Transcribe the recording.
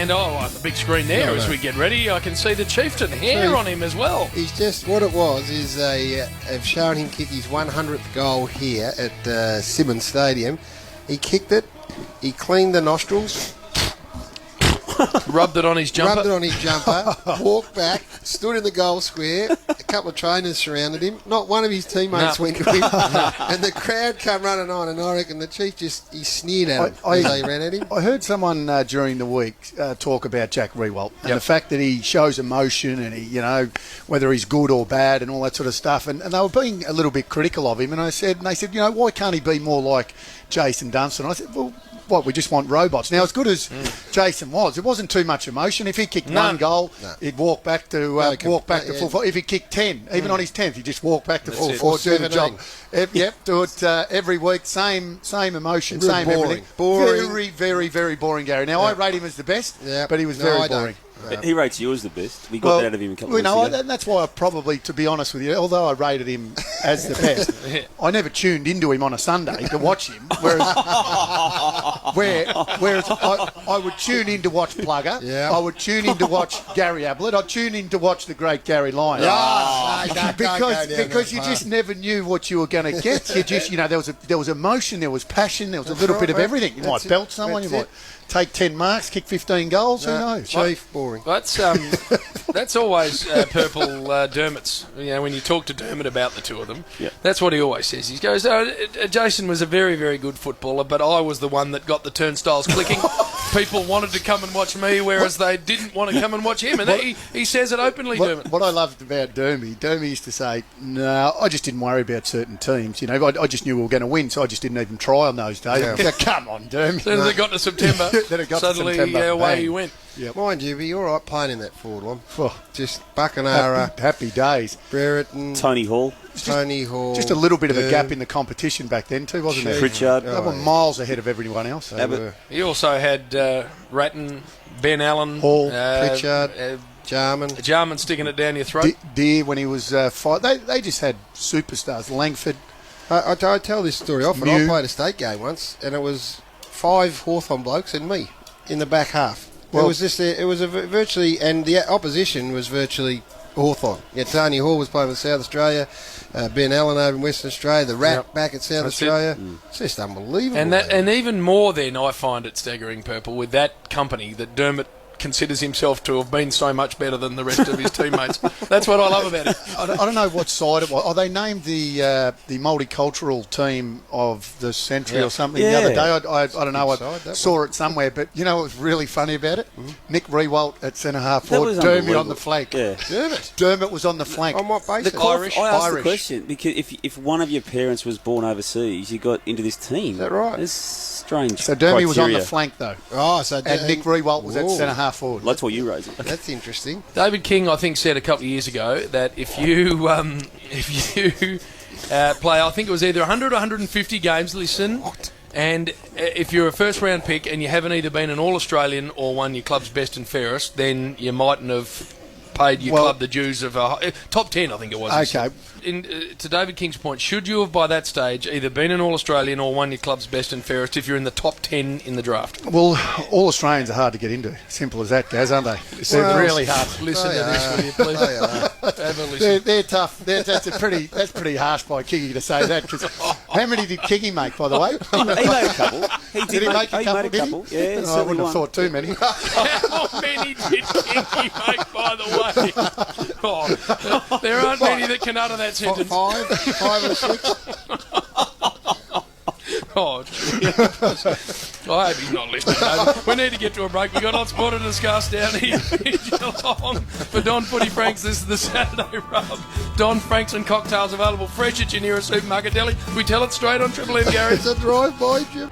And on the big screen there, as we get ready, I can see the chieftain hair on him as well. He's just, what it was is they've shown him kick his 100th goal here at Simmons Stadium. He kicked it, he cleaned the nostrils, rubbed it on his jumper, walked back, stood in the goal square. A couple of trainers surrounded him. Not one of his teammates went to him. And the crowd come running on, and I reckon the chief he sneered at him as they ran at him. I heard someone during the week talk about Jack Riewoldt and the fact that he shows emotion and he, whether he's good or bad and all that sort of stuff. And they were being a little bit critical of him. And they said, why can't he be more like Jason Dunstan? I said, well, what, we just want robots. Now, as good as Jason was, it wasn't too much emotion. If he kicked one goal, he'd walk back to full forward. If he kicked 10, even on his 10th, he'd just walk back to full forward, do the job. Do it every week. Same emotion, same everything. Boring. Very, very, very boring, Gary. Now, I rate him as the best, but he was very boring. He rates you as the best. We got that out of him a couple of weeks ago. And that's why I probably, to be honest with you, although I rated him as the best, I never tuned into him on a Sunday to watch him. Whereas I would tune in to watch Plugger. I would tune in to watch Gary Ablett. I'd tune in to watch the great Garry Lyon. Because you just never knew what you were going to get. You just, there was emotion, there was passion, there was a little bit of everything. You might belt someone, you might take 10 marks, kick 15 goals. Who knows? Chief, boring. That's always Purple Dermott's. When you talk to Dermott about the two of them, that's what he always says. He goes, Jason was a very, very good footballer, but I was the one that got the turnstiles clicking. People wanted to come and watch me, whereas they didn't want to come and watch him. And he says it openly, Dermott. What I loved about Dermy used to say, no, I just didn't worry about certain teams. I just knew we were going to win, so I just didn't even try on those days. Yeah. Come on, Dermy. As soon as it got to September, suddenly away he went. Yep. Mind you, be all right playing in that forward one. Just Buckenara, happy days. Brereton, Tony Hall. Just a little bit of a gap in the competition back then too, wasn't there? Pritchard. They were miles ahead of everyone else. He also had Ratton, Ben Allen, Hall, Pritchard, Jarman sticking it down your throat. Deere when he was five. They just had superstars. Langford. I tell this story often. I played a state game once, and it was 5 Hawthorn blokes and me in the back half. Well, it was virtually, and the opposition was virtually Hawthorn. Tony Hall was playing with South Australia, Ben Allen over in Western Australia, the Rat back at South Australia. It's just unbelievable. And even more then, I find it staggering, Purple, with that company that Dermott considers himself to have been so much better than the rest of his teammates. That's what I love about it. I don't know what side it was. Oh, they named the multicultural team of the century or something the other day. I don't know. I saw it somewhere. But you know what was really funny about it? Nick Riewoldt at centre half forward, Dermott on the flank. Yeah. Dermott was on the flank. On what basis? Irish. I asked the question because if one of your parents was born overseas, you got into this team. Is that right? It's strange. So Dermott was on the flank though. And Nick Riewoldt was at centre half forward. That's what you raised it. That's interesting. David King, I think, said a couple of years ago that if you play, I think it was either 100 or 150 games, and if you're a first round pick and you haven't either been an All-Australian or won your club's best and fairest, then you mightn't have paid your club the dues of a top 10, I think it was. Okay. To David King's point, should you have by that stage either been an All-Australian or won your club's best and fairest if you're in the top 10 in the draft? Well, All-Australians are hard to get into. Simple as that, Gaz, aren't they? They're really hard. Listen to this, will you please? Have a listen. They're tough. That's pretty harsh by Kingy to say that. Because how many did Kingy make, by the way? He made a couple. Did he make a couple? Yeah, I wouldn't have thought too many. How many did Kingy make, by the way? There aren't many that can utter that sentence. 5 or 6. I hope he's not listening. We need to get to a break. We've got lots more to discuss down here in Geelong. For Don Footy Franks, this is the Saturday Rub. Don Franks and cocktails available fresh at your nearest supermarket deli. We tell it straight on Triple M, Gary. It's a drive-by, Jim.